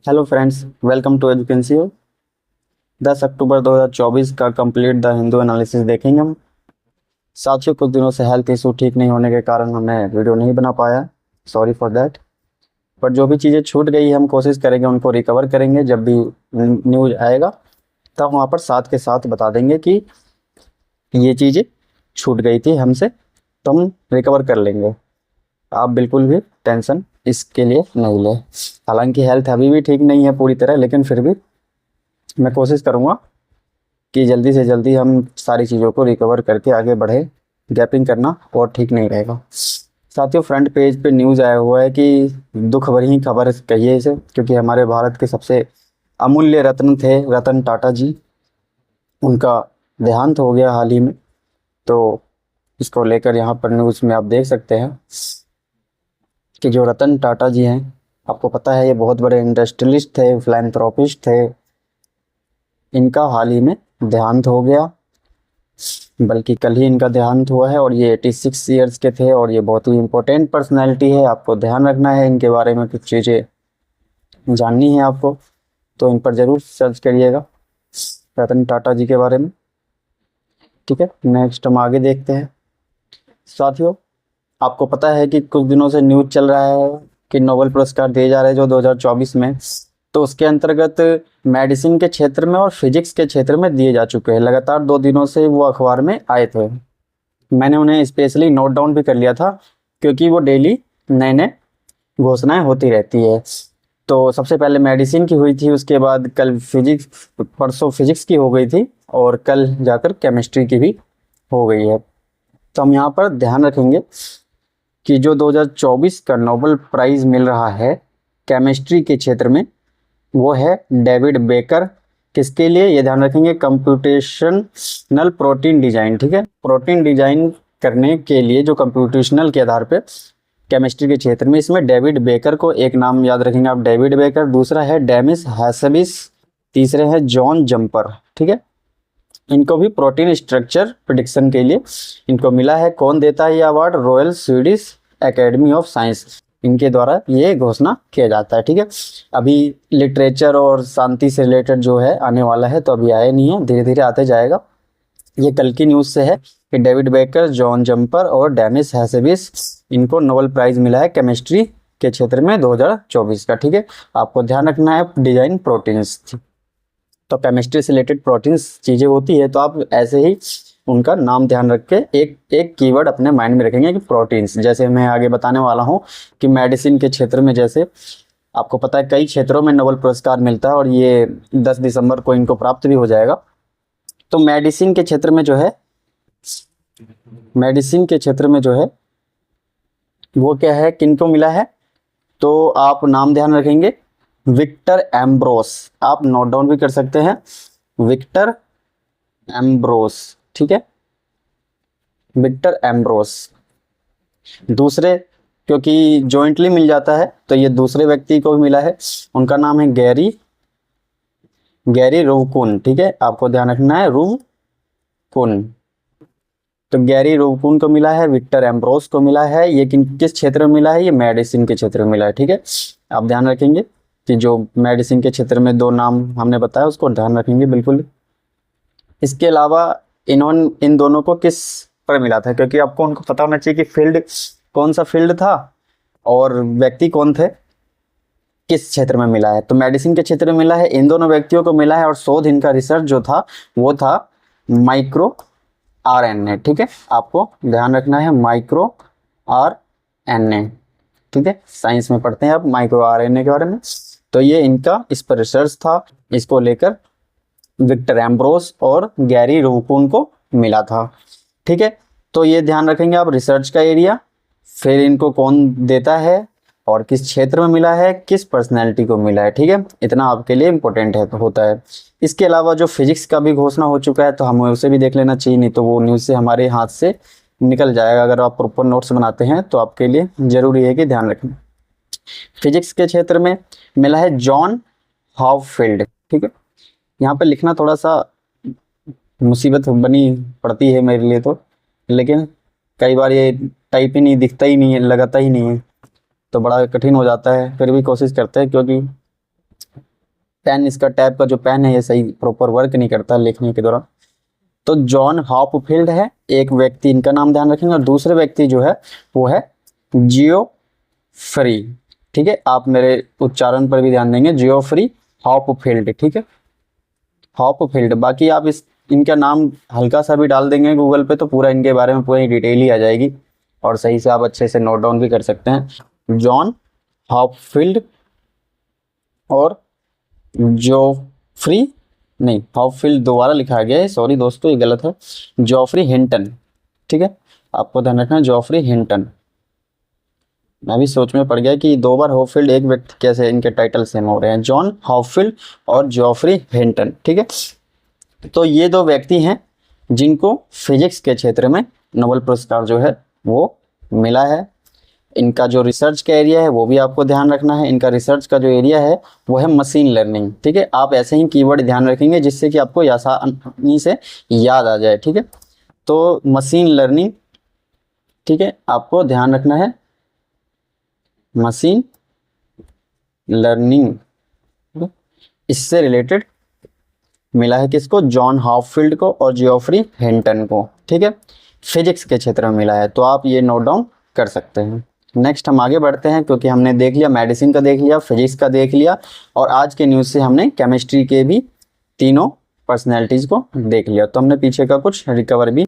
Hello friends, welcome to Educency. 10 October 2024 का complete the Hindu analysis देखेंगे हम। साथियों, कुछ दिनों से हेल्थ इशू ठीक नहीं होने के कारण हमने वीडियो नहीं बना पाया, सॉरी फॉर दैट। पर जो भी चीज़ें छूट गई हम कोशिश करेंगे उनको रिकवर करेंगे। जब भी न्यूज आएगा तब वहाँ पर साथ के साथ बता देंगे कि ये चीज़ें छूट गई थी हमसे, तो हम रिकवर कर लेंगे। आप बिल्कुल भी टेंशन इसके लिए नहीं लें। हालांकि हेल्थ अभी भी ठीक नहीं है पूरी तरह, लेकिन फिर भी मैं कोशिश करूँगा कि जल्दी से जल्दी हम सारी चीज़ों को रिकवर करके आगे बढ़े। गैपिंग करना और ठीक नहीं रहेगा। साथियों, फ्रंट पेज पे न्यूज़ आया हुआ है कि दुख भरी खबर कहिए इसे, क्योंकि हमारे भारत के सबसे अमूल्य रत्न थे रतन टाटा जी, उनका देहांत हो गया हाल ही में। तो इसको लेकर यहाँ पर न्यूज़ में आप देख सकते हैं कि जो रतन टाटा जी हैं, आपको पता है ये बहुत बड़े इंडस्ट्रियलिस्ट थे, फिलैंथ्रोपिस्ट थे। इनका हाल ही में देहांत हो गया, बल्कि कल ही इनका देहांत हुआ है। और ये 86 ईयर्स के थे और ये बहुत ही इम्पोर्टेंट पर्सनैलिटी है। आपको ध्यान रखना है, इनके बारे में कुछ चीज़ें जाननी है आपको, तो इन पर ज़रूर सर्च करिएगा रतन टाटा जी के बारे में। ठीक है, नेक्स्ट हम आगे देखते हैं। साथियों, आपको पता है कि कुछ दिनों से न्यूज़ चल रहा है कि नोबेल पुरस्कार दिए जा रहे हैं जो 2024 में, तो उसके अंतर्गत मेडिसिन के क्षेत्र में और फिजिक्स के क्षेत्र में दिए जा चुके हैं। लगातार 2 दिनों से वो अखबार में आए थे। मैंने उन्हें स्पेशली नोट डाउन भी कर लिया था, क्योंकि वो डेली नए नए घोषणाएं होती रहती है। तो सबसे पहले मेडिसिन की हुई थी, उसके बाद कल फिजिक्स, परसों फिजिक्स की हो गई थी, और कल जाकर केमिस्ट्री की भी हो गई है। तो हम यहाँ पर ध्यान रखेंगे कि जो 2024 का नोबेल प्राइज मिल रहा है केमिस्ट्री के क्षेत्र में, वो है डेविड बेकर। किसके लिए, ये ध्यान रखेंगे, कंप्यूटेशनल प्रोटीन डिजाइन। ठीक है, प्रोटीन डिजाइन करने के लिए जो कंप्यूटेशनल के आधार पे केमिस्ट्री के क्षेत्र में, इसमें डेविड बेकर को एक नाम याद रखेंगे आप, डेविड बेकर। दूसरा है डेमिस हैसेबिस। तीसरे है जॉन जंपर। ठीक है, इनको भी प्रोटीन स्ट्रक्चर प्रिडिक्शन के लिए इनको मिला है। कौन देता है ये award, royal Swedish academy of science, इनके द्वारा ये घोषणा किया जाता है। ठीक है, अभी लिटरेचर और शांति से रिलेटेड जो है आने वाला है, तो अभी आया नहीं है, धीरे धीरे आते जाएगा। ये कल की न्यूज़ से है कि डेविड बेकर, जॉन जंपर और डेमिस हैसेबिस, इनको नोबेल प्राइज मिला है केमिस्ट्री के क्षेत्र में 2024 का। ठीक है, आपको ध्यान रखना है डिजाइन प्रोटीन्स, तो केमिस्ट्री से रिलेटेड प्रोटीन्स चीज़ें होती है, तो आप ऐसे ही उनका नाम ध्यान रख के एक एक कीवर्ड अपने माइंड में रखेंगे कि प्रोटीन्स। जैसे मैं आगे बताने वाला हूँ कि मेडिसिन के क्षेत्र में, जैसे आपको पता है कई क्षेत्रों में नोबेल पुरस्कार मिलता है, और ये 10 दिसंबर को इनको प्राप्त भी हो जाएगा। तो मेडिसिन के क्षेत्र में जो है, मेडिसिन के क्षेत्र में जो है वो क्या है, किनको मिला है, तो आप नाम ध्यान रखेंगे, विक्टर एम्ब्रोस। आप नोट डाउन भी कर सकते हैं, विक्टर एम्ब्रोस। ठीक है, विक्टर एम्ब्रोस। दूसरे, क्योंकि जॉइंटली मिल जाता है, तो ये दूसरे व्यक्ति को भी मिला है, उनका नाम है गैरी, गैरी रुवकुन। ठीक है, आपको ध्यान रखना है, रुवकुन। तो गैरी रुवकुन को मिला है, विक्टर एम्ब्रोस को मिला है। ये किस क्षेत्र में मिला है, ये मेडिसिन के क्षेत्र में मिला है। ठीक है, आप ध्यान रखेंगे कि जो मेडिसिन के क्षेत्र में दो नाम हमने बताया उसको ध्यान रखेंगे बिल्कुल। इसके अलावा इन दोनों को किस पर मिला था, क्योंकि आपको उनको पता होना चाहिए कि फील्ड कौन सा फील्ड था और व्यक्ति कौन थे, किस क्षेत्र में मिला है। तो मेडिसिन के क्षेत्र में मिला है, इन दोनों व्यक्तियों को मिला है, और शोध इनका रिसर्च जो था वो था माइक्रो आरएनए। ठीक है, आपको ध्यान रखना है, माइक्रो आरएनए। ठीक है, साइंस में पढ़ते हैं आप माइक्रो आरएनए के बारे में। तो ये इनका इस पर रिसर्च था, इसको लेकर विक्टर एम्ब्रोस और गैरी रुवकुन को मिला था। ठीक है, तो ये ध्यान रखेंगे आप, रिसर्च का एरिया, फिर इनको कौन देता है और किस क्षेत्र में मिला है, किस पर्सनैलिटी को मिला है। ठीक है, इतना आपके लिए इम्पोर्टेंट है होता है। इसके अलावा जो फिजिक्स का भी घोषणा हो चुका है, तो हमें उसे भी देख लेना चाहिए, नहीं तो वो न्यूज़ से हमारे हाथ से निकल जाएगा। अगर आप प्रॉपर नोट्स बनाते हैं तो आपके लिए ज़रूरी है कि ध्यान रखें। फिजिक्स के क्षेत्र में मिला है जॉन हॉपफील्ड। ठीक है, यहाँ पे लिखना थोड़ा सा मुसीबत बनी पड़ती है मेरे लिए, तो लेकिन कई बार ये टाइप ही नहीं दिखता ही नहीं है, लगाता ही नहीं है, तो बड़ा कठिन हो जाता है। फिर भी कोशिश करते हैं, क्योंकि पेन, इसका टैब का जो पेन है ये सही प्रॉपर वर्क नहीं करता लिखने के दौरान। तो जॉन हॉपफील्ड है एक व्यक्ति, इनका नाम ध्यान रखेंगे, और दूसरे व्यक्ति जो है वो है जियोफ्री। ठीक है, आप मेरे उच्चारण पर भी ध्यान देंगे, जियोफ्री हॉपफील्ड। ठीक है, हॉपफील्ड। बाकी आप इनका नाम हल्का सा भी डाल देंगे गूगल पे तो पूरा इनके बारे में पूरी डिटेल ही आ जाएगी, और सही से आप अच्छे से नोट डाउन भी कर सकते हैं। जॉन हॉपफील्ड और जोफ्री, नहीं हॉपफील्ड दोबारा लिखा गया है, सॉरी दोस्तों ये गलत है, जॉफ्री हिंटन। ठीक है, आपको ध्यान रखना है जॉफ्री हिंटन। मैं भी सोच में पड़ गया कि दो बार हॉपफील्ड एक व्यक्ति कैसे इनके टाइटल सेम हो रहे हैं, जॉन हॉपफील्ड और जॉफ्री हिंटन। ठीक है, तो ये दो व्यक्ति हैं जिनको फिजिक्स के क्षेत्र में नोबेल पुरस्कार जो है वो मिला है। इनका जो रिसर्च का एरिया है वो भी आपको ध्यान रखना है। इनका रिसर्च का जो एरिया है वो है मशीन लर्निंग। ठीक है, आप ऐसे ही कीवर्ड ध्यान रखेंगे जिससे कि आपको आसानी से याद आ जाए। ठीक है, तो मशीन लर्निंग, ठीक है, आपको ध्यान रखना है मशीन लर्निंग, इससे रिलेटेड मिला है किसको, जॉन हॉपफील्ड को और जियोफ्री हिंटन को। ठीक है, फिजिक्स के क्षेत्र में मिला है, तो आप ये नोट डाउन कर सकते हैं। नेक्स्ट हम आगे बढ़ते हैं, क्योंकि हमने देख लिया मेडिसिन का, देख लिया फिजिक्स का, देख लिया, और आज के न्यूज़ से हमने केमिस्ट्री के भी तीनों पर्सनैलिटीज़ को देख लिया, तो हमने पीछे का कुछ रिकवर भी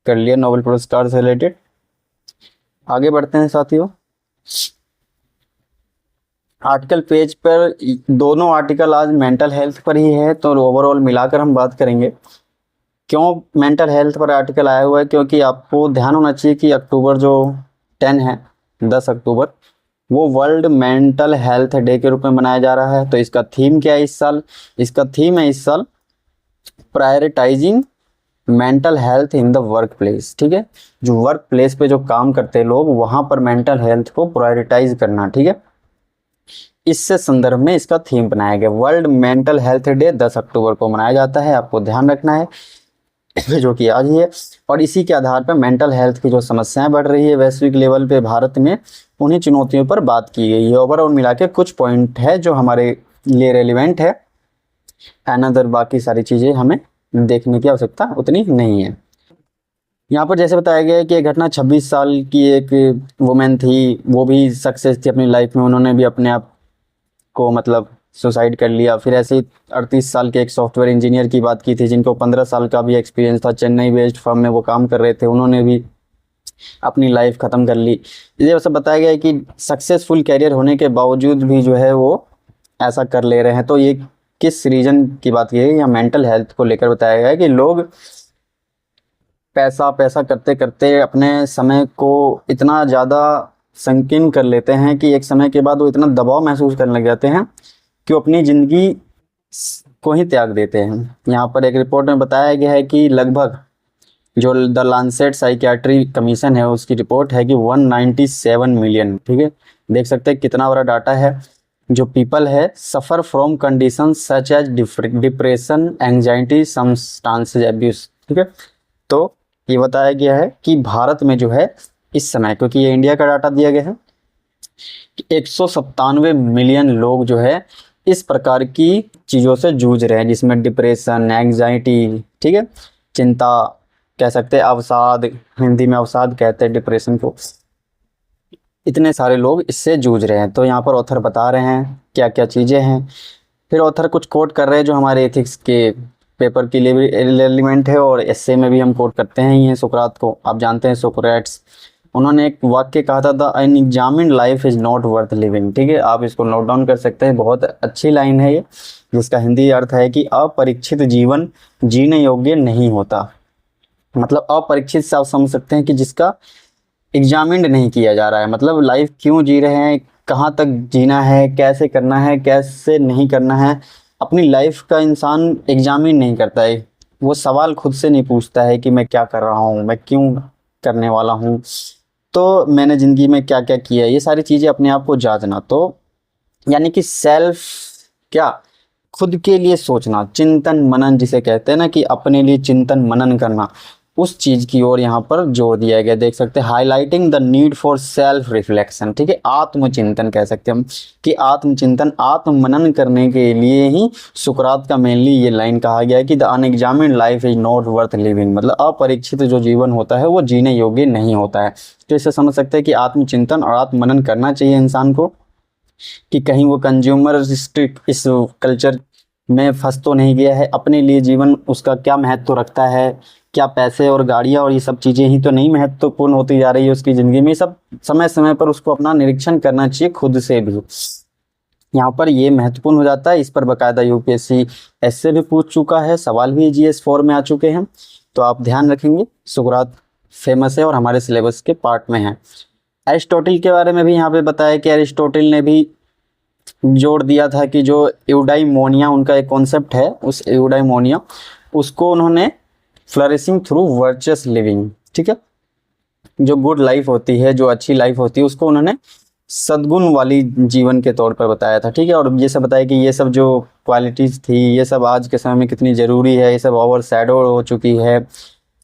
कर लिया नोबेल पुरस्कार से रिलेटेड। आगे बढ़ते हैं साथियों, आर्टिकल पेज पर दोनों आर्टिकल आज मेंटल हेल्थ पर ही है, तो ओवरऑल मिलाकर हम बात करेंगे। क्यों मेंटल हेल्थ पर आर्टिकल आया हुआ है, क्योंकि आपको ध्यान होना चाहिए कि अक्टूबर जो 10 है, 10 अक्टूबर, वो वर्ल्ड मेंटल हेल्थ डे के रूप में मनाया जा रहा है। तो इसका थीम क्या है इस साल, इसका थीम है इस साल prioritising mental health in the work place. ठीक है, जो वर्क प्लेस पे जो काम करते हैं लोग, वहां पर मेंटल हेल्थ को प्रायोरिटाइज करना। ठीक है, इससे संदर्भ में इसका थीम बनाया गया। वर्ल्ड मेंटल हेल्थ डे 10 अक्टूबर को मनाया जाता है, आपको ध्यान रखना है, जो कि आज ही है। और इसी के आधार पर मेंटल हेल्थ की जो समस्याएं बढ़ रही है वैश्विक लेवल पे भारत में, उन्हीं चुनौतियों पर बात की गई है। ओवरऑल मिला के कुछ पॉइंट है जो हमारे लिए रेलिवेंट है, अनदर बाकी सारी चीज़ें हमें देखने की आवश्यकता उतनी नहीं है। यहाँ पर जैसे बताया गया है कि ये घटना 26 साल की एक वुमेन थी, वो भी सक्सेस थी अपनी लाइफ में, उन्होंने भी अपने आप को मतलब सुसाइड कर लिया। फिर ऐसे ही 38 साल के एक सॉफ्टवेयर इंजीनियर की बात की थी जिनको 15 साल का भी एक्सपीरियंस था, चेन्नई बेस्ड फर्म में वो काम कर रहे थे, उन्होंने भी अपनी लाइफ ख़त्म कर ली। ये सब बताया गया है कि सक्सेसफुल कैरियर होने के बावजूद भी जो है वो ऐसा कर ले रहे हैं। तो ये किस रीजन की बात की है, या मेंटल हेल्थ को लेकर बताया गया है कि लोग पैसा पैसा करते करते अपने समय को इतना ज़्यादा संकीर्ण कर लेते हैं कि एक समय के बाद वो इतना दबाव महसूस करने लग जाते हैं कि वो अपनी ज़िंदगी को ही त्याग देते हैं। यहाँ पर एक रिपोर्ट में बताया गया है कि लगभग जो द लांसेट साइकियाट्री कमीशन है उसकी रिपोर्ट है कि 197 मिलियन, ठीक है, देख सकते हैं कितना बड़ा डाटा है, जो पीपल है suffer from condition such as depression, anxiety, substance abuse. ठीक है, तो ये बताया गया है कि भारत में जो है इस समय, क्योंकि ये इंडिया का डाटा दिया गया है, 197 मिलियन लोग जो है इस प्रकार की चीज़ों से जूझ रहे हैं, जिसमें डिप्रेशन, एंजाइटी, ठीक है, चिंता कह सकते हैं, अवसाद, हिंदी में अवसाद कहते हैं डिप्रेशन को, इतने सारे लोग इससे जूझ रहे हैं। तो यहाँ पर ऑथर बता रहे हैं क्या क्या चीज़ें हैं, फिर ऑथर कुछ कोट कर रहे हैं जो हमारे एथिक्स के पेपर के लिए भी एलिमेंट है, और एस्से में भी हम कोट करते हैं ये सुकरात को, आप जानते हैं सोक्रेट्स, उन्होंने एक वाक्य कहा था, the unexamined life is not worth living. ठीक है, आप इसको नोट डाउन कर सकते हैं, बहुत अच्छी लाइन है ये, जिसका हिंदी अर्थ है कि अपरीक्षित जीवन जीने योग्य नहीं होता। मतलब अपरीक्षित से आप समझ सकते हैं कि जिसका एग्जामिन्ड नहीं किया जा रहा है, मतलब लाइफ क्यों जी रहे हैं, कहाँ तक जीना है, कैसे करना है, कैसे नहीं करना है, अपनी लाइफ का इंसान एग्जामिन नहीं करता है, वो सवाल खुद से नहीं पूछता है कि मैं क्या कर रहा हूँ, मैं क्यों करने वाला हूँ, तो मैंने ज़िंदगी में क्या क्या किया, ये सारी चीज़ें अपने आप को जांचना। तो यानी कि सेल्फ क्या, खुद के लिए सोचना, चिंतन मनन जिसे कहते हैं ना, कि अपने लिए चिंतन मनन करना, उस चीज की ओर यहाँ पर जोर दिया गया। देख सकते हैं highlighting the need for self reflection, ठीक है, आत्मचिंतन कह सकते हैं हम कि आत्मचिंतन आत्म मनन करने के लिए ही सुकरात का मेनली ये लाइन कहा गया है कि the unexamined life is not worth living, मतलब अपरीक्षित जो जीवन होता है वो जीने योग्य नहीं होता है। तो इसे समझ सकते हैं कि आत्मचिंतन और आत्म मनन करना चाहिए इंसान को कि कहीं वो कंज्यूमर स्ट्रिक इस कल्चर में फंस तो नहीं गया है, अपने लिए जीवन उसका क्या महत्व रखता है, क्या पैसे और गाड़ियाँ और ये सब चीज़ें ही तो नहीं महत्वपूर्ण होती जा रही है उसकी ज़िंदगी में। सब समय समय पर उसको अपना निरीक्षण करना चाहिए खुद से भी, यहाँ पर ये महत्वपूर्ण हो जाता है। इस पर बाकायदा यूपीएससी ऐसे भी पूछ चुका है, सवाल भी जीएस 4 में आ चुके हैं, तो आप ध्यान रखेंगे। सुकरात फेमस है और हमारे सिलेबस के पार्ट में है। एरिस्टोटल के बारे में भी यहाँ पे बताया कि एरिस्टोटल ने भी जोड़ दिया था कि जो एउडाइमोनिया उनका एक कॉन्सेप्ट है, उस एउडाइमोनिया उसको उन्होंने फ्लरिशिंग थ्रू वर्चुअस लिविंग, ठीक है, जो गुड लाइफ होती है, जो अच्छी लाइफ होती है, उसको उन्होंने सद्गुण वाली जीवन के तौर पर बताया था, ठीक है। और ये सब बताया कि ये सब जो क्वालिटीज़ थी ये सब आज के समय में कितनी ज़रूरी है, ये सब ओवर शैडो हो चुकी है,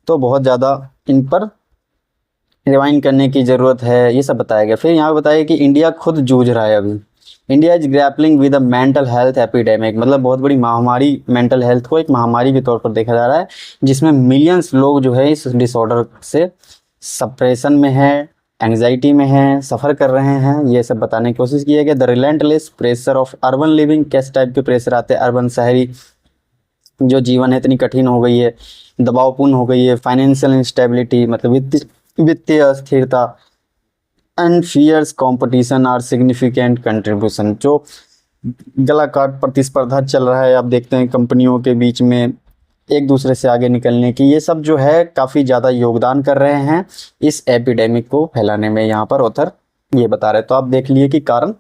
तो बहुत ज़्यादा इन पर रिवाइंड करने की ज़रूरत है, ये सब बताया गया। फिर यहाँ बताया कि इंडिया खुद जूझ रहा है अभी, India is grappling with a mental health epidemic, मतलब बहुत बड़ी महामारी, मेंटल हेल्थ को एक महामारी के तौर पर देखा जा रहा है, जिसमें मिलियंस लोग जो है इस डिसऑर्डर से सप्रेशन में है, एंग्जाइटी में है, सफ़र कर रहे हैं, ये सब बताने की कोशिश की है कि the relentless pressure of urban living, किस टाइप के प्रेशर आते हैं, अर्बन शहरी जो जीवन है इतनी कठिन हो गई है, दबावपूर्ण हो गई है, फाइनेंशियल इंस्टेबिलिटी मतलब वित्तीय अस्थिरता, and fierce competition are significant contribution, जो गला काट प्रतिस्पर्धा चल रहा है, आप देखते हैं कंपनियों के बीच में एक दूसरे से आगे निकलने की, ये सब जो है काफ़ी ज़्यादा योगदान कर रहे हैं इस एपिडेमिक को फैलाने में, यहाँ पर ऑथर ये बता रहे हैं। तो आप देख लिए कि कारण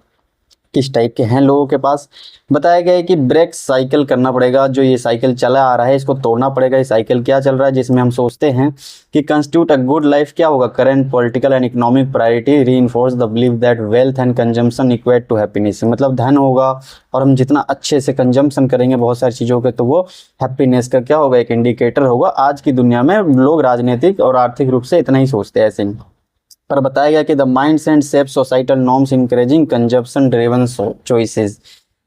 किस टाइप के हैं लोगों के पास। बताया गया है कि ब्रेक साइकिल करना पड़ेगा, जो ये साइकिल चला आ रहा है इसको तोड़ना पड़ेगा। ये साइकिल क्या चल रहा है जिसमें हम सोचते हैं कि कंस्टिट्यूट अ गुड लाइफ क्या होगा, current political and economic priority reinforce the believe that wealth and consumption equate to happiness, मतलब धन होगा और हम जितना अच्छे से कंजम्पशन करेंगे बहुत सारी चीज़ों के, तो वो हैप्पीनेस का क्या होगा, एक इंडिकेटर होगा। आज की दुनिया में लोग राजनीतिक और आर्थिक रूप से इतना ही सोचते हैं ऐसे ही। पर बताया गया कि the mind set shape societal norms encouraging consumption driven choices,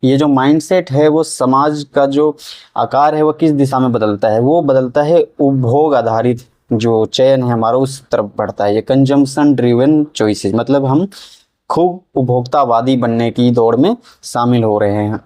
ये जो माइंडसेट है वो समाज का जो आकार है वो किस दिशा में बदलता है, वो बदलता है उपभोग आधारित जो चयन है हमारा उस तरफ बढ़ता है। ये कंजम्पशन ड्रिवन चॉइसेस मतलब हम खूब उपभोक्तावादी बनने की दौड़ में शामिल हो रहे हैं,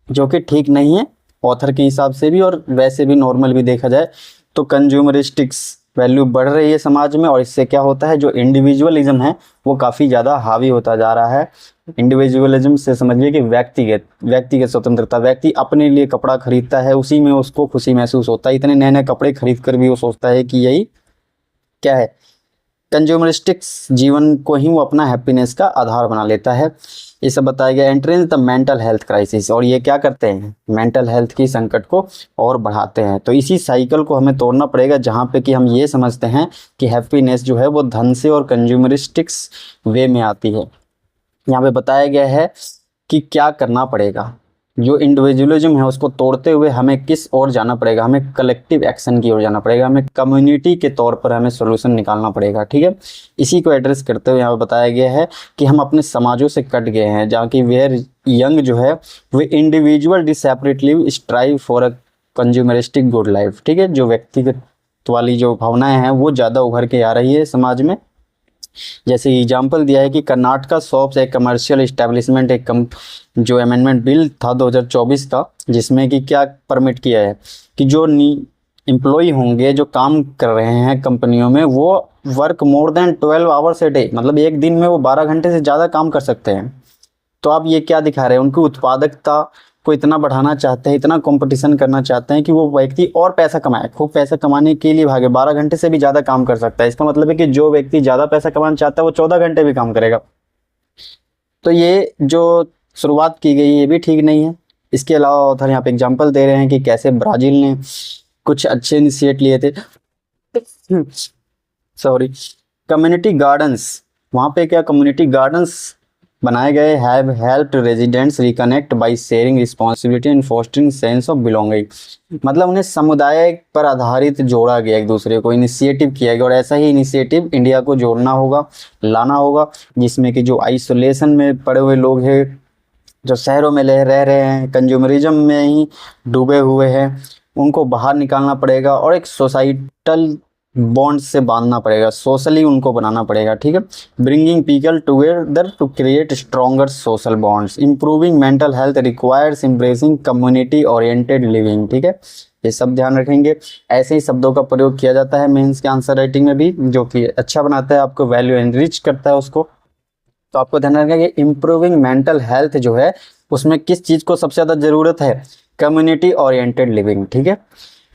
जो कि ठीक नहीं है ऑथर के हिसाब से भी, और वैसे भी नॉर्मल भी देखा जाए तो कंज्यूमरिस्टिक्स वैल्यू बढ़ रही है समाज में, और इससे क्या होता है जो इंडिविजुअलिज्म है वो काफ़ी ज़्यादा हावी होता जा रहा है। इंडिविजुअलिज्म से समझिए कि व्यक्तिगत स्वतंत्रता, व्यक्ति अपने लिए कपड़ा खरीदता है, उसी में उसको खुशी महसूस होता है, इतने नए नए कपड़े खरीद कर भी वो सोचता है कि यही क्या है, कंज्यूमरिस्टिक्स जीवन को ही वो अपना हैप्पीनेस का आधार बना लेता है। ये सब बताया गया। Entrance the mental health crisis, और ये क्या करते हैं, मेंटल हेल्थ की संकट को और बढ़ाते हैं। तो इसी साइकिल को हमें तोड़ना पड़ेगा जहाँ पे कि हम ये समझते हैं कि हैप्पीनेस जो है वो धन से और कंज्यूमरिस्टिक्स वे में आती है। यहाँ पे बताया गया है कि क्या करना पड़ेगा, जो इंडिविजुअलिज्म है उसको तोड़ते हुए हमें किस ओर जाना पड़ेगा, हमें कलेक्टिव एक्शन की ओर जाना पड़ेगा, हमें कम्युनिटी के तौर पर हमें सोल्यूशन निकालना पड़ेगा, ठीक है। इसी को एड्रेस करते हुए यहाँ पर बताया गया है कि हम अपने समाजों से कट गए हैं जहाँ की वेयर यंग जो है वे individual desperately strive for a consumeristic good life, ठीक है। जो व्यक्तिगत वाली जो भावनाएं हैं वो ज़्यादा उभर के आ रही है समाज में। जैसे एग्जाम्पल दिया है कि कर्नाटका शॉप्स एक कमर्शियल इस्टेब्लिशमेंट एक जो अमेंडमेंट बिल था 2024 का, जिसमें कि क्या परमिट किया है कि जो एम्प्लॉय होंगे जो काम कर रहे हैं कंपनियों में वो work more than 12 hours a day, मतलब एक दिन में वो 12 घंटे से ज़्यादा काम कर सकते हैं। तो आप ये क्या दिखा रहे हैं, उनकी उत्पादकता को इतना बढ़ाना चाहते हैं, इतना कंपटीशन करना चाहते हैं कि वो व्यक्ति और पैसा कमाए, खूब पैसा कमाने के लिए भागे, 12 घंटे से भी ज़्यादा काम कर सकता है। इसका मतलब है कि जो व्यक्ति ज़्यादा पैसा कमाना चाहता है वो 14 घंटे भी काम करेगा। तो ये जो शुरुआत की गई ये भी ठीक नहीं है। इसके अलावा ऑथर यहाँ पे एग्जाम्पल दे रहे हैं कि कैसे ब्राज़ील ने कुछ अच्छे इनिशिएट लिए थे, सॉरी, कम्युनिटी गार्डन्स, वहाँ पे क्या कम्युनिटी गार्डन्स बनाए गए have helped residents reconnect by sharing responsibility and fostering sense of belonging. मतलब उन्हें समुदाय पर आधारित जोड़ा गया, एक दूसरे को इनिशिएटिव किया गया, और ऐसा ही इनिशिएटिव इंडिया को जोड़ना होगा, लाना होगा, जिसमें कि जो आइसोलेशन में पड़े हुए लोग हैं, जो शहरों में रह रहे हैं, कंज्यूमरिज्म में ही डूबे हुए हैं, उनको बाहर निकालना पड़ेगा और एक सोसाइटल बॉन्ड से बांधना पड़ेगा, सोशली उनको बनाना पड़ेगा। ठीक है, bringing people together to create stronger social bonds, improving mental health requires embracing community oriented living. ठीक है, ये सब ध्यान रखेंगे। ऐसे ही शब्दों का प्रयोग किया जाता है मेंस के आंसर राइटिंग में भी, जो कि अच्छा बनाता है, आपको वैल्यू एनरिच करता है उसको। तो आपको ध्यान रखना कि इम्प्रूविंग मेंटल हेल्थ जो है उसमें किस चीज़ को सबसे ज़्यादा ज़रूरत है, कम्युनिटी ओरिएंटेड लिविंग। ठीक है,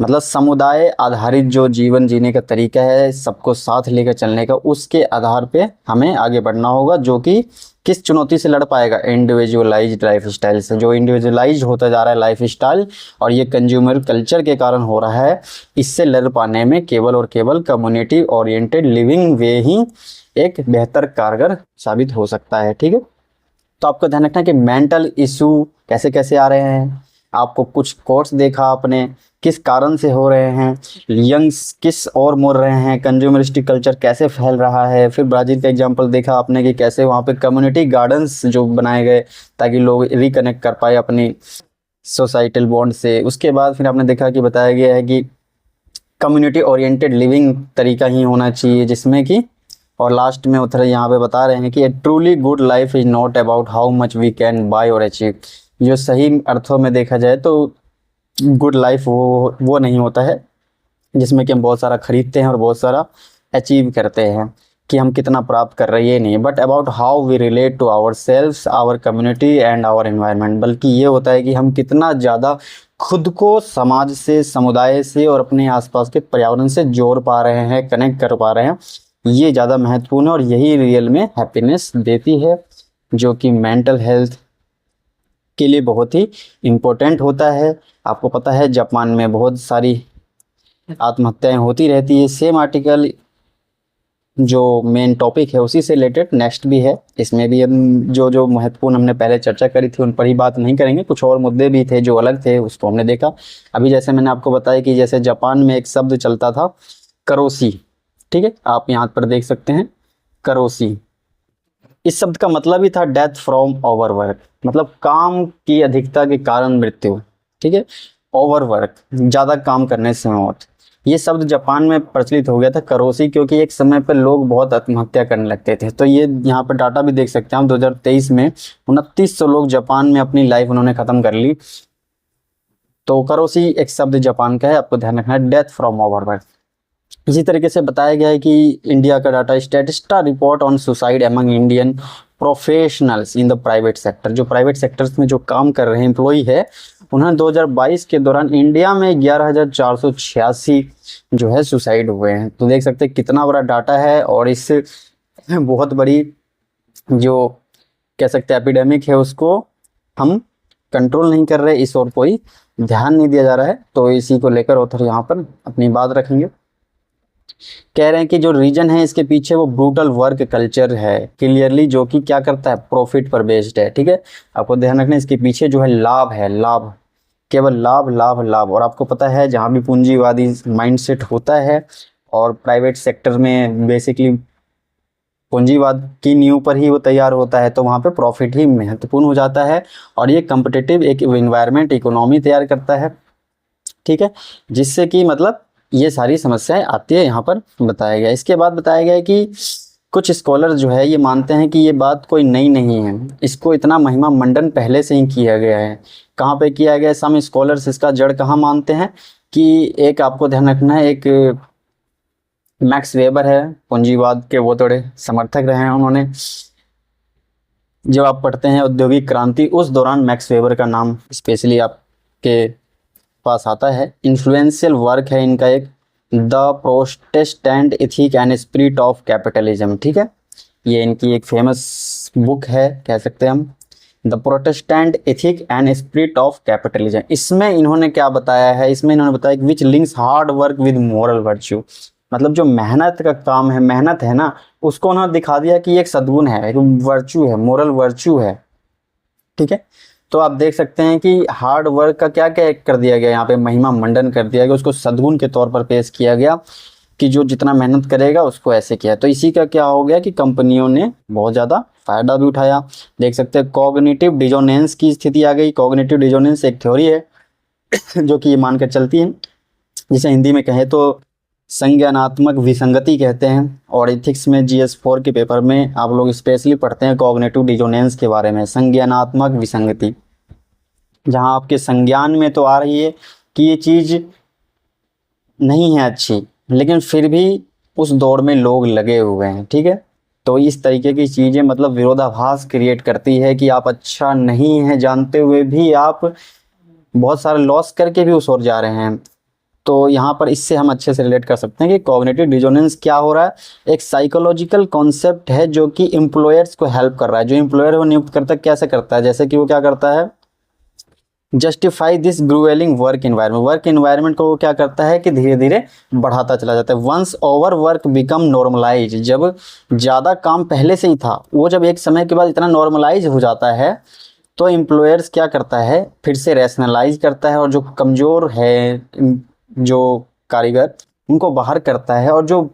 मतलब समुदाय आधारित जो जीवन जीने का तरीका है, सबको साथ लेकर चलने का, उसके आधार पे हमें आगे बढ़ना होगा, जो कि किस चुनौती से लड़ पाएगा, इंडिविजुअलाइज्ड लाइफ स्टाइल से। जो इंडिविजुअलाइज होता जा रहा है लाइफ स्टाइल और ये कंज्यूमर कल्चर के कारण हो रहा है, इससे लड़ पाने में केवल और केवल कम्युनिटी ओरिएंटेड लिविंग वे ही एक बेहतर कारगर साबित हो सकता है। ठीक है, तो आपको ध्यान रखना है कि मेंटल इशू कैसे कैसे आ रहे हैं, आपको कुछ कोर्स देखा आपने, किस कारण से हो रहे हैं, यंग्स किस और मोड़ रहे हैं, कंज्यूमरिस्टिक कल्चर कैसे फैल रहा है। फिर ब्राज़ील का एग्जांपल देखा आपने कि कैसे वहाँ पे कम्युनिटी गार्डन्स जो बनाए गए ताकि लोग रिकनेक्ट कर पाए अपनी सोसाइटल बॉन्ड से। उसके बाद फिर आपने देखा कि बताया गया है कि कम्युनिटी ओरिएंटेड लिविंग तरीका ही होना चाहिए, जिसमें कि, और लास्ट में उधर यहाँ पे बता रहे हैं कि a truly good life is not about how much we can buy और अचीव। जो सही अर्थों में देखा जाए तो गुड लाइफ वो नहीं होता है जिसमें कि हम बहुत सारा खरीदते हैं और बहुत सारा अचीव करते हैं, कि हम कितना प्राप्त कर रहे हैं ये नहीं, but about how we relate to our selves, our community and our environment. बल्कि ये होता है कि हम कितना ज़्यादा खुद को समाज से, समुदाय से और अपने आसपास के पर्यावरण से जोड़ पा रहे हैं, कनेक्ट कर पा रहे हैं, ये ज़्यादा महत्वपूर्ण है और यही रियल में हैप्पीनेस देती है, जो कि मेंटल हेल्थ के लिए बहुत ही इम्पोर्टेंट होता है। आपको पता है जापान में बहुत सारी आत्महत्याएं होती रहती है। सेम आर्टिकल जो मेन टॉपिक है उसी से रिलेटेड नेक्स्ट भी है, इसमें भी हम जो जो महत्वपूर्ण हमने पहले चर्चा करी थी उन पर ही बात नहीं करेंगे, कुछ और मुद्दे भी थे जो अलग थे, उसको हमने देखा। अभी जैसे मैंने आपको बताया कि जैसे जापान में एक शब्द चलता था करोसी, ठीक है, आप यहाँ पर देख सकते हैं करोसी। इस शब्द का मतलब ही था डेथ फ्रॉम ओवरवर्क, मतलब काम की अधिकता के कारण मृत्यु। ठीक है, ओवरवर्क, ज़्यादा काम करने से मौत। ये शब्द जापान में प्रचलित हो गया था करोसी, क्योंकि एक समय पर लोग बहुत आत्महत्या करने लगते थे। तो ये यहाँ पर डाटा भी देख सकते हैं हम, 2023 में 2900 लोग जापान में अपनी लाइफ उन्होंने ख़त्म कर ली। तो करोसी एक शब्द जापान का है, आपको ध्यान रखना है, डेथ फ्रॉम ओवरवर्क। इसी तरीके से बताया गया है कि इंडिया का data, Statista report on suicide among Indian professionals in the private sector, जो प्राइवेट सेक्टर्स में जो काम कर रहे हैं एम्प्लॉई है, उन्होंने 2022 के दौरान इंडिया में 11,486 जो है सुसाइड हुए हैं। तो देख सकते हैं कितना बड़ा डाटा है, और इससे बहुत बड़ी जो कह सकते हैं एपिडेमिक है उसको हम कंट्रोल नहीं कर रहे, इस ओर कोई ध्यान नहीं दिया जा रहा है। तो इसी को लेकर ऑथर यहाँ पर अपनी बात रखेंगे। कह रहे हैं कि जो रीजन है इसके पीछे वो ब्रूटल वर्क कल्चर है क्लियरली, जो कि क्या करता है, प्रॉफिट पर बेस्ड है। ठीक है, आपको ध्यान रखना इसके पीछे जो है लाभ है, लाभ, केवल लाभ लाभ लाभ। और आपको पता है जहाँ भी पूंजीवादी माइंडसेट होता है और प्राइवेट सेक्टर में बेसिकली पूंजीवाद की नींव पर ही वो तैयार होता है, तो वहाँ पे प्रॉफिट ही महत्वपूर्ण हो जाता है, और ये कम्पिटिटिव एक इन्वायरमेंट, इकोनॉमी तैयार करता है। ठीक है, जिससे कि मतलब ये सारी समस्याएं आती है, यहाँ पर बताया गया। इसके बाद बताया गया है कि कुछ स्कॉलर जो है ये मानते हैं कि ये बात कोई नई नहीं है, इसको इतना महिमा मंडन पहले से ही किया गया है। कहाँ पे किया गया है? सम स्कॉलर्स इसका जड़ कहाँ मानते हैं कि एक, आपको ध्यान रखना है, एक मैक्स वेबर है, पूंजीवाद के वो थोड़े समर्थक रहे हैं उन्होंने। जब आप पढ़ते हैं औद्योगिक क्रांति, उस दौरान मैक्स वेबर का नाम स्पेशली आपके पास आता है। इन्फ्लुएंशियल वर्क है इनका एक, the protestant ethic and spirit of capitalism. ठीक है, ये इनकी एक फेमस बुक है, कह सकते हैं हम, the protestant ethic and spirit of capitalism. इसमें इन्होंने क्या बताया है, इसमें इन्होंने बताया कि which links hard work with moral virtue, मतलब जो मेहनत का काम है, मेहनत है ना, उसको उन्होंने दिखा दिया कि एक सद्गुण है, एक वर्च्यू है, मोरल वर्च्यू है। ठीक है, तो आप देख सकते हैं कि हार्ड वर्क का क्या क्या कर दिया गया, यहाँ पे महिमा मंडन कर दिया गया, उसको सद्गुण के तौर पर पेश किया गया कि जो जितना मेहनत करेगा उसको ऐसे किया। तो इसी का क्या हो गया कि कंपनियों ने बहुत ज़्यादा फायदा भी उठाया। देख सकते हैं कॉग्निटिव डिजोनेंस की स्थिति आ गई। कॉग्निटिव डिजोनेंस एक थ्योरी है जो कि ये मान कर चलती है, जिसे हिंदी में कहें तो संज्ञानात्मक विसंगति कहते हैं। और इथिक्स में GS4 के पेपर में आप लोग स्पेशली पढ़ते हैं कॉग्निटिव डिजोनेंस के बारे में, संज्ञानात्मक विसंगति, जहां आपके संज्ञान में तो आ रही है कि ये चीज़ नहीं है अच्छी, लेकिन फिर भी उस दौड़ में लोग लगे हुए हैं। ठीक है, तो इस तरीके की चीज़ें मतलब विरोधाभास क्रिएट करती है कि आप अच्छा नहीं है जानते हुए भी आप बहुत सारे लॉस करके भी उस ओर जा रहे हैं। तो यहाँ पर इससे हम अच्छे से रिलेट कर सकते हैं कि कॉग्निटिव डिजोनेंस क्या हो रहा है, एक साइकोलॉजिकल कॉन्सेप्ट है जो कि एम्प्लॉयर्स को हेल्प कर रहा है। जो एम्प्लॉयर वो नियुक्त करता है कैसे करता है, जैसे कि वो क्या करता है, justify this growing work environment, work environment को वो क्या करता है कि धीरे धीरे बढ़ाता चला जाता है। Once over work become normalize, जब ज़्यादा काम पहले से ही था वो जब एक समय के बाद इतना नॉर्मलाइज हो जाता है तो एम्प्लॉयर्स क्या करता है, फिर से रैशनलाइज करता है और जो कमज़ोर है, जो कारीगर, उनको बाहर करता है और जो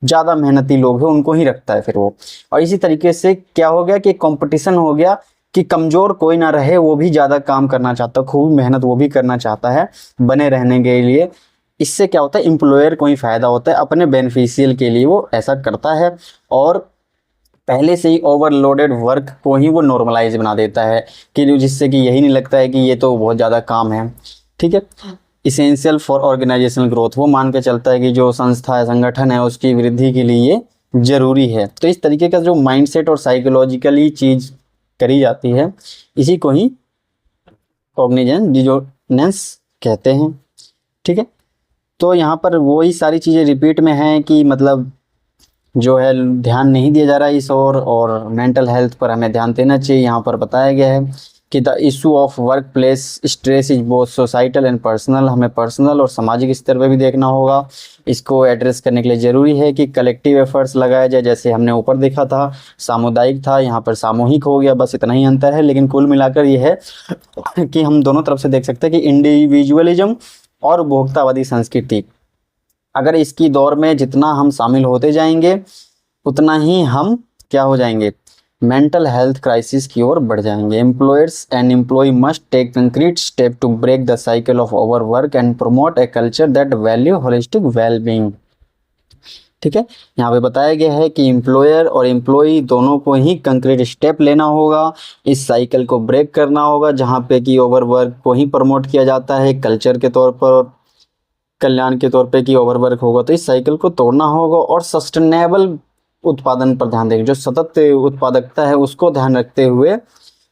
ज़्यादा मेहनती लोग हैं उनको ही रखता है फिर वो। और इसी तरीके से क्या हो गया कि कंपटीशन हो गया कि कमज़ोर कोई ना रहे, वो भी ज़्यादा काम करना चाहता है, खूब मेहनत वो भी करना चाहता है बने रहने के लिए। इससे क्या होता है, एम्प्लॉयर को ही फ़ायदा होता है, अपने बेनिफिशियल के लिए वो ऐसा करता है और पहले से ही ओवरलोडेड वर्क को ही वो नॉर्मलाइज बना देता है कि जिससे कि यही नहीं लगता है कि ये तो बहुत ज़्यादा काम है। ठीक है, इसेंशियल फॉर ऑर्गेनाइजेशनल ग्रोथ, वो मान के चलता है कि जो संस्था है, संगठन है, उसकी वृद्धि के लिए ये जरूरी है। तो इस तरीके का जो माइंडसेट और साइकोलॉजिकली चीज़ करी जाती है, इसी को ही कॉग्निजेंट डिजोनेंस कहते हैं। ठीक है, तो यहाँ पर वही सारी चीज़ें रिपीट में हैं कि मतलब जो है ध्यान नहीं दिया जा रहा है इस और मेंटल हेल्थ पर हमें ध्यान देना चाहिए। यहाँ पर बताया गया है कि the issue of work place stress is both societal and personal, हमें पर्सनल और सामाजिक स्तर पर भी देखना होगा। इसको एड्रेस करने के लिए ज़रूरी है कि कलेक्टिव एफर्ट्स लगाए जाए, जैसे हमने ऊपर देखा था सामुदायिक था, यहाँ पर सामूहिक हो गया, बस इतना ही अंतर है। लेकिन कुल मिलाकर ये है कि हम दोनों तरफ से देख सकते हैं कि इंडिविजुअलिज्म और उपभोक्तावादी संस्कृति, अगर इसकी दौर में जितना हम शामिल होते जाएंगे उतना ही हम क्या हो जाएंगे, मेंटल हेल्थ क्राइसिस की ओर बढ़ जाएंगे। Employers and employ must take concrete step to break the cycle of overwork and promote a culture that value holistic wellbeing. ठीक है, यहाँ पे बताया गया है कि एम्प्लॉयर और एम्प्लॉय दोनों को ही कंक्रीट स्टेप लेना होगा, इस साइकिल को ब्रेक करना होगा जहाँ पे कि ओवरवर्क को ही प्रमोट किया जाता है कल्चर के तौर पर, कल्याण के तौर पे कि ओवरवर्क होगा, तो इस साइकिल को तोड़ना होगा और सस्टेनेबल उत्पादन पर ध्यान देंगे, जो सतत उत्पादकता है उसको ध्यान रखते हुए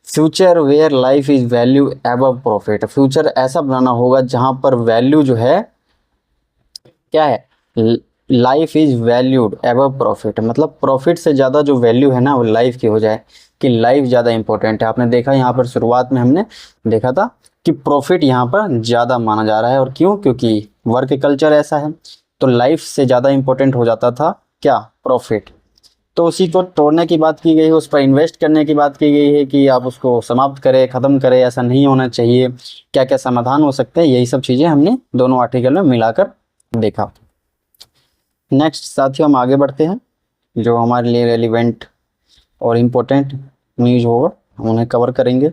future where life is value above profit, future ऐसा बनाना होगा जहां पर वैल्यू जो है क्या है, life is valued above profit, मतलब प्रॉफिट से ज़्यादा जो वैल्यू है ना वो लाइफ की हो जाए, कि लाइफ ज़्यादा इंपॉर्टेंट है। आपने देखा यहाँ पर शुरुआत में हमने देखा था कि प्रॉफिट यहाँ पर ज़्यादा माना जा रहा है, और क्यों, क्योंकि वर्क कल्चर ऐसा है, तो लाइफ से ज़्यादा इंपॉर्टेंट हो जाता था क्या, प्रॉफिट। तो उसी को तोड़ने की बात की गई है, उस पर इन्वेस्ट करने की बात की गई है कि आप उसको समाप्त करें, ख़त्म करें, ऐसा नहीं होना चाहिए, क्या क्या समाधान हो सकते हैं, यही सब चीज़ें हमने दोनों आर्टिकल में मिलाकर देखा। नेक्स्ट साथियों हम आगे बढ़ते हैं, जो हमारे लिए रेलिवेंट और इम्पोर्टेंट न्यूज़ होगा हम उन्हें कवर करेंगे।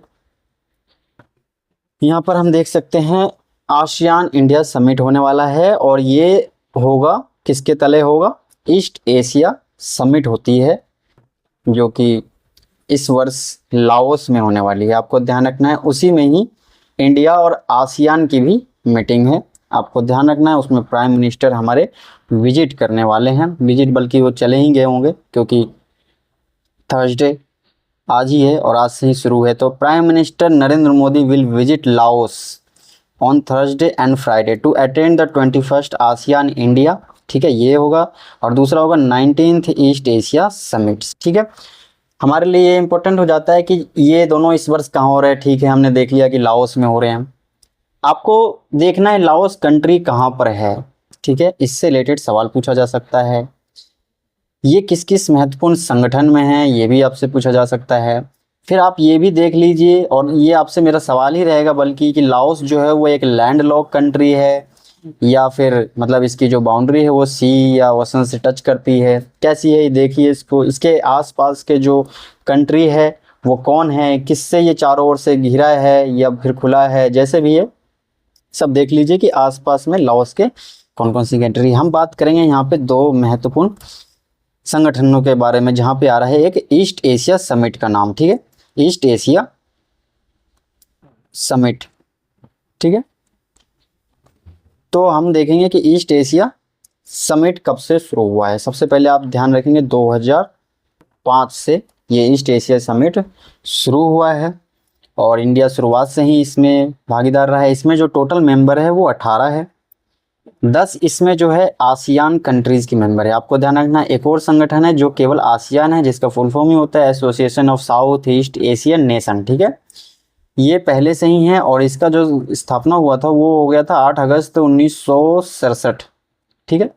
यहाँ पर हम देख सकते हैं आसियान इंडिया समिट होने वाला है, और ये होगा किसके तले होगा, ईस्ट एशिया समिट होती है जो कि इस वर्ष लाओस में होने वाली है, आपको ध्यान रखना है। उसी में ही इंडिया और आसियान की भी मीटिंग है, आपको ध्यान रखना है। उसमें प्राइम मिनिस्टर हमारे विजिट करने वाले हैं, विजिट बल्कि वो चले ही गए होंगे क्योंकि थर्सडे आज ही है और आज से ही शुरू है। तो prime minister Narendra Modi will visit Laos on Thursday and Friday to attend the 21st ASEAN India, ठीक है, ये होगा। और दूसरा होगा 19th ईस्ट एशिया समिट्स, ठीक है। हमारे लिए ये इंपॉर्टेंट हो जाता है कि ये दोनों इस वर्ष कहाँ हो रहे हैं, ठीक है, हमने देख लिया कि लाओस में हो रहे हैं। आपको देखना है लाओस कंट्री कहाँ पर है, ठीक है, इससे रिलेटेड सवाल पूछा जा सकता है। ये किस किस महत्वपूर्ण संगठन में है, ये भी आपसे पूछा जा सकता है। फिर आप ये भी देख लीजिए, और ये आपसे मेरा सवाल ही रहेगा बल्कि, कि लाओस जो है वो एक लैंड लॉक कंट्री है, या फिर मतलब इसकी जो बाउंड्री है वो सी या ओशन से टच करती है, कैसी है ये देखिए इसको। इसके आसपास के जो कंट्री है वो कौन है, किससे ये चारों ओर से घिरा है या फिर खुला है, जैसे भी है सब देख लीजिए कि आसपास में लाओस के कौन कौन सी कंट्री। हम बात करेंगे यहाँ पे दो महत्वपूर्ण संगठनों के बारे में, जहाँ पे आ रहा है एक ईस्ट एशिया समिट का नाम, ठीक है, ईस्ट एशिया समिट, ठीक है। तो हम देखेंगे कि ईस्ट एशिया समिट कब से शुरू हुआ है। सबसे पहले आप ध्यान रखेंगे 2005 से ये ईस्ट एशिया समिट शुरू हुआ है, और इंडिया शुरुआत से ही इसमें भागीदार रहा है। इसमें जो टोटल मेंबर है वो 18 है। 10 इसमें जो है आसियान कंट्रीज़ की मेंबर है। आपको ध्यान रखना, एक और संगठन है जो केवल आसियान है, जिसका फुल फॉर्म ही होता है association of south east Asian nation, ठीक है। ये पहले से ही है, और इसका जो स्थापना हुआ था वो हो गया था 8 अगस्त 1967, ठीक है।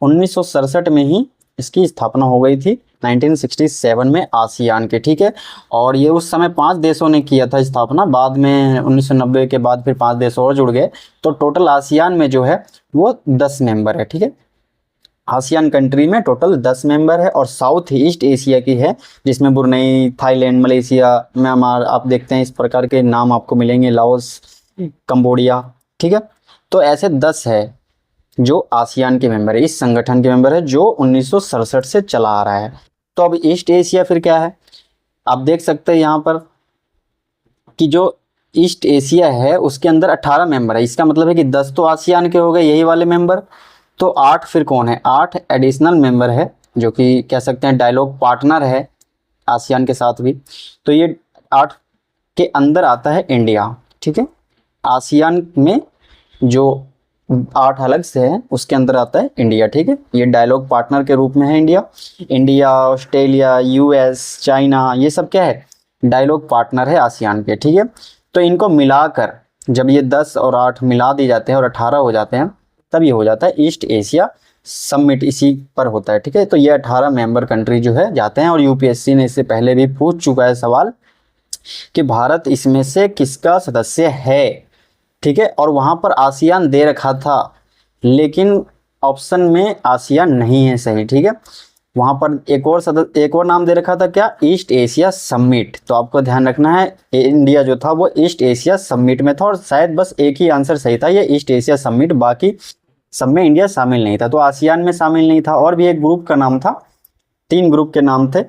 1967 में ही इसकी स्थापना हो गई थी, 1967 में आसियान के, ठीक है। और ये उस समय 5 देशों ने किया था स्थापना, बाद में 1990 के बाद फिर 5 देश और जुड़ गए, तो टोटल आसियान में जो है वो 10 मेंबर है, ठीक है। आसियान कंट्री में टोटल 10 मेंबर है, और साउथ ईस्ट एशिया की है, जिसमें ब्रुनेई, थाईलैंड, मलेशिया, म्यांमार, आप देखते हैं इस प्रकार के नाम आपको मिलेंगे, लाओस, कंबोडिया, ठीक है। तो ऐसे 10 है जो आसियान के मेंबर है, इस संगठन के मेंबर है, जो 1967 से चला आ रहा है। तो अब ईस्ट एशिया फिर क्या है, आप देख सकते हैं यहाँ पर कि जो ईस्ट एशिया है उसके अंदर 18 मेंबर है। इसका मतलब है कि 10 तो आसियान के हो गए, यही वाले मेंबर, तो 8 फिर कौन है, 8 एडिशनल मेंबर है, जो कि कह सकते हैं डायलॉग पार्टनर है आसियान के साथ भी। तो ये 8 के अंदर आता है इंडिया, ठीक है। आसियान में जो 8 अलग से है उसके अंदर आता है इंडिया, ठीक है। ये डायलॉग पार्टनर के रूप में है India. India, Australia, US, China, ये सब क्या है, डायलॉग पार्टनर है आसियान के, ठीक है। तो इनको मिलाकर जब ये 10 और 8 मिला दिए जाते हैं और 18 हो जाते हैं, तब ये हो जाता है ईस्ट एशिया समिट, इसी पर होता है, ठीक है। तो ये 18 मेंबर कंट्री जो है जाते हैं, और यूपीएससी ने इससे पहले भी पूछ चुका है सवाल कि भारत इसमें से किसका सदस्य है, ठीक है। और वहाँ पर आसियान दे रखा था, लेकिन ऑप्शन में आसियान नहीं है सही, ठीक है। वहाँ पर एक और नाम दे रखा था, क्या, ईस्ट एशिया समिट। तो आपको ध्यान रखना है, इंडिया जो था वो ईस्ट एशिया समिट में था, और शायद बस एक ही आंसर सही था, ये ईस्ट एशिया समिट, बाकी सब में इंडिया शामिल नहीं था। तो आसियान में शामिल नहीं था, और भी एक ग्रुप का नाम था, 3 ग्रुप के नाम थे,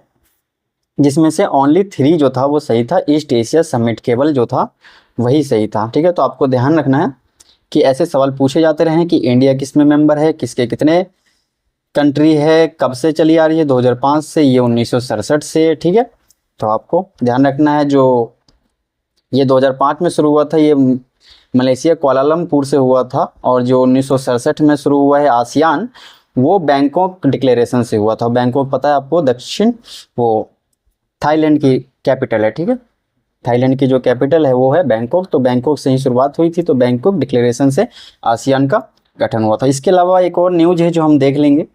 जिसमें से ओनली 3 जो था वो सही था, ईस्ट एशिया समिट केवल जो था वही सही था, ठीक है। तो आपको ध्यान रखना है कि ऐसे सवाल पूछे जाते रहे कि इंडिया किस में मेंबर है, किसके कितने कंट्री है, कब से चली आ रही है, 2005 से, ये 1967 से, ठीक है। तो आपको ध्यान रखना है, जो ये 2005 में शुरू हुआ था, ये मलेशिया कुआलालंपुर से हुआ था, और जो 1967 में शुरू हुआ है आसियान, वो बैंकॉक डिक्लेरेशन से हुआ था। बैंकॉक पता है आपको, दक्षिण वो थाईलैंड की कैपिटल है, ठीक है। थाईलैंड की जो कैपिटल है वो है बैंकॉक, तो बैंकॉक से ही शुरुआत हुई थी, तो बैंकॉक डिक्लेरेशन से आसियान का गठन हुआ था। इसके अलावा एक और न्यूज है जो हम देख लेंगे,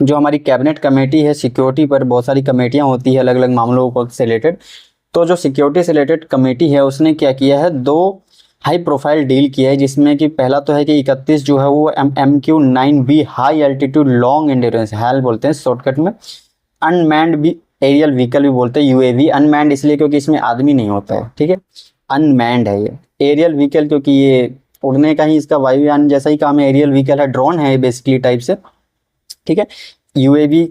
जो हमारी कैबिनेट कमेटी है सिक्योरिटी पर, बहुत सारी कमेटियां होती है अलग अलग मामलों को से रिलेटेड, तो जो सिक्योरिटी से रिलेटेड कमेटी है उसने क्या किया है, 2 हाई प्रोफाइल डील किया है, जिसमें कि पहला तो है कि 31 जो है वो MQ-9B high altitude long endurance, HALE बोलते हैं शॉर्टकट में, अनमैन्ड भी एरियल व्हीकल भी बोलते हैं, यूएवी। अनमैन्ड इसलिए क्योंकि इसमें आदमी नहीं होता है, ठीक है, अनमैन्ड है ये। एरियल व्हीकल क्योंकि ये उड़ने का ही इसका वायुयान जैसा ही काम है, एरियल व्हीकल है, ड्रोन है बेसिकली टाइप से, ठीक है। यूएवी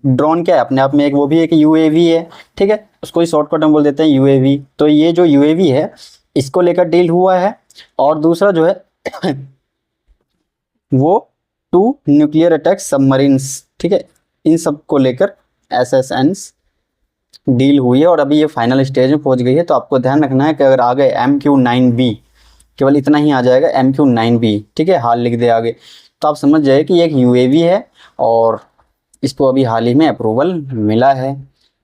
ड्रोन क्या है अपने आप में, एक वो भी एक यूएवी है, ठीक है, उसको ही शॉर्टकट में बोल देते हैं यूएवी। तो ये जो यूएवी है इसको लेकर डील हुआ है। और दूसरा जो है वो 2 न्यूक्लियर अटैक सबमरीन्स, ठीक है, इन सब को लेकर SSNs डील हुई है, और अभी ये फाइनल स्टेज में पहुंच गई है। तो आपको ध्यान रखना है कि अगर आ गए MQ-9B, केवल इतना ही आ जाएगा MQ-9B, ठीक है, हाल लिख दे आगे, तो आप समझ जाए कि ये एक यूएवी है, और इसको अभी हाल ही में अप्रूवल मिला है,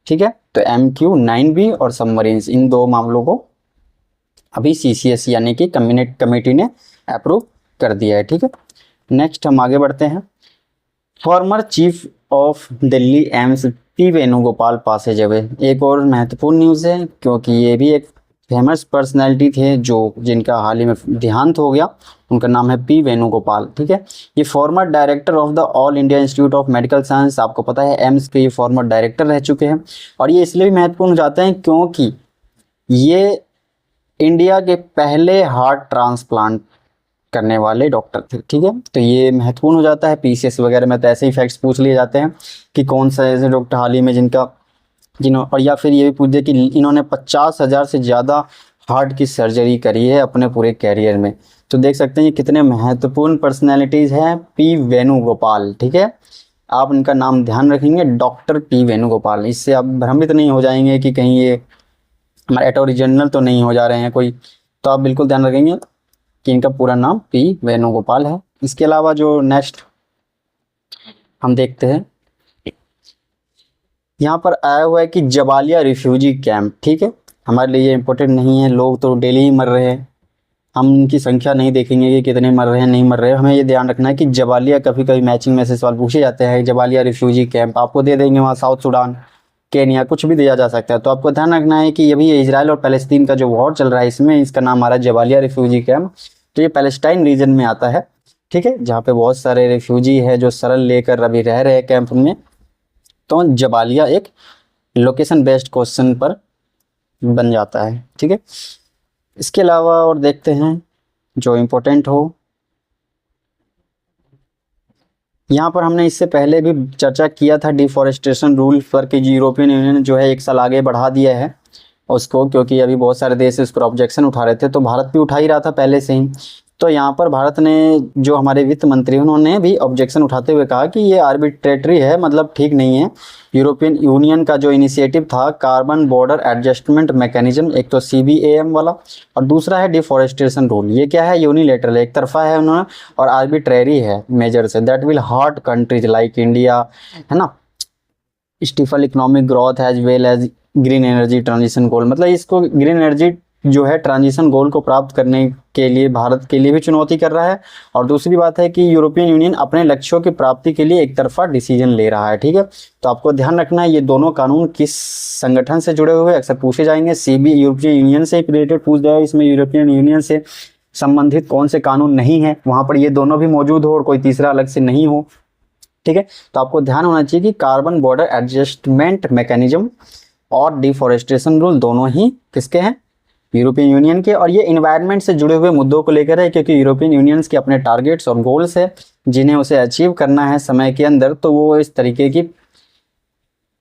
ठीक है। तो MQ-9B और सबमरीन्स, इन 2 मामलों को अभी CCS यानी कि कमेटी ने अप्रूव कर दिया है, ठीक है। नेक्स्ट हम आगे बढ़ते हैं। Former chief of Delhi AIIMS P Venugopal Passage away. एक और महत्वपूर्ण न्यूज़ है क्योंकि ये भी एक फेमस पर्सनैलिटी थे जो जिनका हाल ही में देहांत हो गया। उनका नाम है पी वेणुगोपाल। ठीक है, ये farmer director of the all India institute of medical science, आपको पता है एम्स के ये फॉर्मर डायरेक्टर रह चुके हैं। और ये इसलिए भी महत्वपूर्ण हो जाते हैं क्योंकि ये इंडिया के पहले हार्ट ट्रांसप्लांट करने वाले डॉक्टर थे। ठीक है, तो ये महत्वपूर्ण हो जाता है। पीसीएस वगैरह में तो ऐसे ही फैक्ट्स पूछ लिए जाते हैं कि कौन सा ऐसे डॉक्टर हाल ही में और या फिर ये भी पूछ दिया कि इन्होंने 50,000 से ज़्यादा हार्ट की सर्जरी करी है अपने पूरे कैरियर में। तो देख सकते हैं ये कितने महत्वपूर्ण पर्सनैलिटीज़ हैं पी वेणुगोपाल। ठीक है, आप इनका नाम ध्यान रखेंगे, डॉक्टर पी वेणुगोपाल। इससे आप भ्रमित नहीं हो जाएंगे कि कहीं ये हमारे अटॉर्नी जनरल तो नहीं हो जा रहे हैं कोई। तो आप बिल्कुल ध्यान रखेंगे कि इनका पूरा नाम पी वेणुगोपाल है। इसके अलावा जो नेक्स्ट हम देखते हैं, यहाँ पर आया हुआ है कि जबालिया रिफ्यूजी कैंप। ठीक है, हमारे लिए ये इम्पोर्टेंट नहीं है, लोग तो डेली ही मर रहे हैं, हम उनकी संख्या नहीं देखेंगे कि कितने मर रहे हैं नहीं मर रहे हैं। हमें ये ध्यान रखना है कि जबालिया, कभी कभी मैचिंग में से सवाल पूछे जाते हैं, जबालिया रिफ्यूजी कैंप आपको दे देंगे, वहाँ साउथ सूडान, केनिया कुछ भी दिया जा सकता है। तो आपको ध्यान रखना है कि ये भी इजराइल और पैलेस्तीन का जो वॉर चल रहा है इसमें इसका नाम आ रहा है जबालिया रिफ्यूजी कैंप। तो ये पैलेस्टाइन रीजन में आता है। ठीक है, जहाँ पे बहुत सारे रिफ्यूजी है जो सरल लेकर अभी रह रहे हैं कैंप में। तो जबालिया एक लोकेशन बेस्ड क्वेश्चन पर बन जाता है। ठीक है, इसके अलावा और देखते हैं जो इम्पोर्टेंट हो। यहाँ पर हमने इससे पहले भी चर्चा किया था डिफॉरेस्टेशन रूल पर कि यूरोपियन यूनियन जो है 1 साल आगे बढ़ा दिया है उसको, क्योंकि अभी बहुत सारे देश इस पर ऑब्जेक्शन उठा रहे थे। तो भारत भी उठा ही रहा था पहले से ही। तो यहाँ पर भारत ने, जो हमारे वित्त मंत्री उन्होंने भी ऑब्जेक्शन उठाते हुए कहा कि ये आर्बिट्रेटरी है, मतलब ठीक नहीं है। यूरोपियन यूनियन का जो इनिशिएटिव था कार्बन बॉर्डर एडजस्टमेंट मैकेनिज्म, एक तो CBAM वाला और दूसरा है डिफॉरेस्टेशन रूल, ये क्या है यूनिलेटरल, एक तरफा है उन्होंने और आर्बिट्रेरी है मेजर से। That will hurt countries like India, है ना, stifle economic growth as well as green energy transition goal. मतलब इसको ग्रीन एनर्जी जो है ट्रांजिशन गोल को प्राप्त करने के लिए भारत के लिए भी चुनौती कर रहा है। और दूसरी बात है कि यूरोपियन यूनियन अपने लक्ष्यों की प्राप्ति के लिए एक तरफा डिसीजन ले रहा है। ठीक है, तो आपको ध्यान रखना है ये दोनों कानून किस संगठन से जुड़े हुए अक्सर पूछे जाएंगे। यूरोपियन यूनियन से रिलेटेड पूछ जाए, इसमें यूरोपियन यूनियन से संबंधित कौन से कानून नहीं है, वहां पर ये दोनों भी मौजूद हो और कोई तीसरा अलग से नहीं हो। ठीक है, तो आपको ध्यान होना चाहिए कि कार्बन बॉर्डर एडजस्टमेंट मैकेनिज्म और डिफॉरेस्टेशन रूल दोनों ही किसके हैं, यूरोपियन यूनियन के। और ये इन्वायरमेंट से जुड़े हुए मुद्दों को लेकर है, क्योंकि यूरोपियन यूनियन के अपने टारगेट्स और गोल्स है जिन्हें उसे अचीव करना है समय के अंदर। तो वो इस तरीके की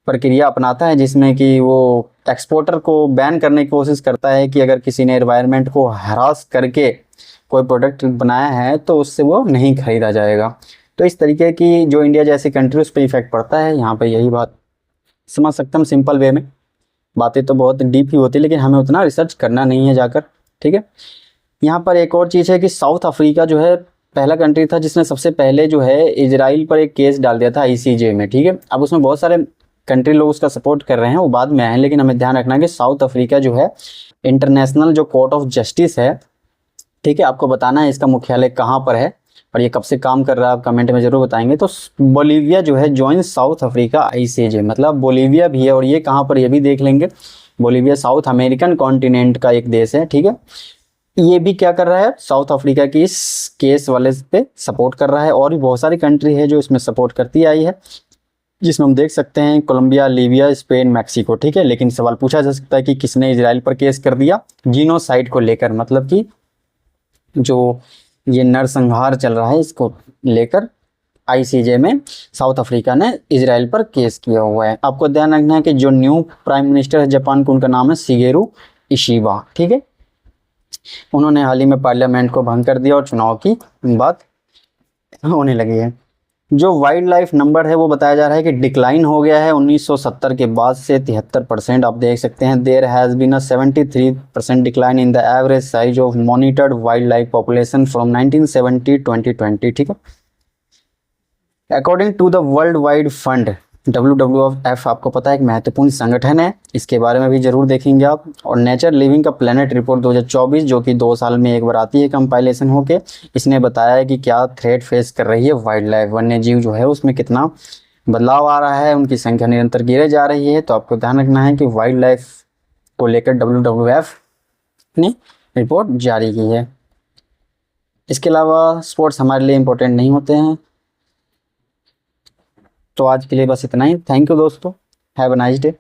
प्रक्रिया अपनाता है जिसमें कि वो एक्सपोर्टर को बैन करने की कोशिश करता है कि अगर किसी ने एनवायरनमेंट को हरास करके कोई प्रोडक्ट बनाया है तो उससे वो नहीं खरीदा जाएगा। तो इस तरीके की जो इंडिया जैसी कंट्री उस पर इफेक्ट पड़ता है। यहाँ पे यही बात समझ सकते हम सिंपल वे में, बातें तो बहुत डीप ही होती है लेकिन हमें उतना रिसर्च करना नहीं है जाकर। ठीक है, यहाँ पर एक और चीज़ है कि साउथ अफ्रीका जो है पहला कंट्री था जिसने सबसे पहले जो है इजराइल पर एक केस डाल दिया था ICJ में। ठीक है, अब उसमें बहुत सारे कंट्री लोग उसका सपोर्ट कर रहे हैं, वो बाद में आए हैं, लेकिन हमें ध्यान रखना है कि साउथ अफ्रीका जो है इंटरनेशनल जो कोर्ट ऑफ जस्टिस है, ठीक है, आपको बताना है इसका मुख्यालय कहाँ पर है और ये कब से काम कर रहा है, आप कमेंट में जरूर बताएंगे। तो बोलीविया जो है जॉइन साउथ अफ्रीका ICJ, मतलब बोलीविया भी है और ये कहाँ पर ये भी देख लेंगे। बोलीविया साउथ अमेरिकन कॉन्टिनेंट का एक देश है। ठीक है, ये भी क्या कर रहा है, साउथ अफ्रीका की इस केस वाले पे सपोर्ट कर रहा है। और भी बहुत सारी कंट्री है जो इसमें सपोर्ट करती आई है, जिसमें हम देख सकते हैं कोलंबिया, लीबिया, स्पेन, मैक्सिको। ठीक है, लेकिन सवाल पूछा जा सकता है कि किसने इजराइल पर केस कर दिया जीनोसाइड को लेकर, मतलब कि जो ये नरसंहार चल रहा है इसको लेकर ICJ में साउथ अफ्रीका ने इजराइल पर केस किया हुआ है। आपको ध्यान रखना है कि जो न्यू प्राइम मिनिस्टर है जापान को, उनका नाम है शिगेरू इशिबा। ठीक है, उन्होंने हाल ही में पार्लियामेंट को भंग कर दिया और चुनाव की बात होने लगी है। जो वाइल्ड लाइफ नंबर है वो बताया जा रहा है कि डिक्लाइन हो गया है 1970 के बाद से 73%। आप देख सकते हैं there has been a 73% decline in the average size of monitored wildlife population from 1970 2020। ठीक है, according to the World Wide Fund WWF, आपको पता है एक महत्वपूर्ण संगठन है, इसके बारे में भी जरूर देखेंगे आप। और नेचर लिविंग का प्लेनेट रिपोर्ट 2024 जो कि 2 साल में एक बार आती है कंपाइलेशन होके, इसने बताया है कि क्या थ्रेट फेस कर रही है वाइल्ड लाइफ, वन्य जीव जो है उसमें कितना बदलाव आ रहा है, उनकी संख्या निरंतर गिरे जा रही है। तो आपको ध्यान रखना है कि वाइल्ड लाइफ को लेकर WWF ने रिपोर्ट जारी की है। इसके अलावा स्पोर्ट्स हमारे लिए इम्पोर्टेंट नहीं होते हैं। तो आज के लिए बस इतना ही। थैंक यू दोस्तों, हैव अ नाइस डे।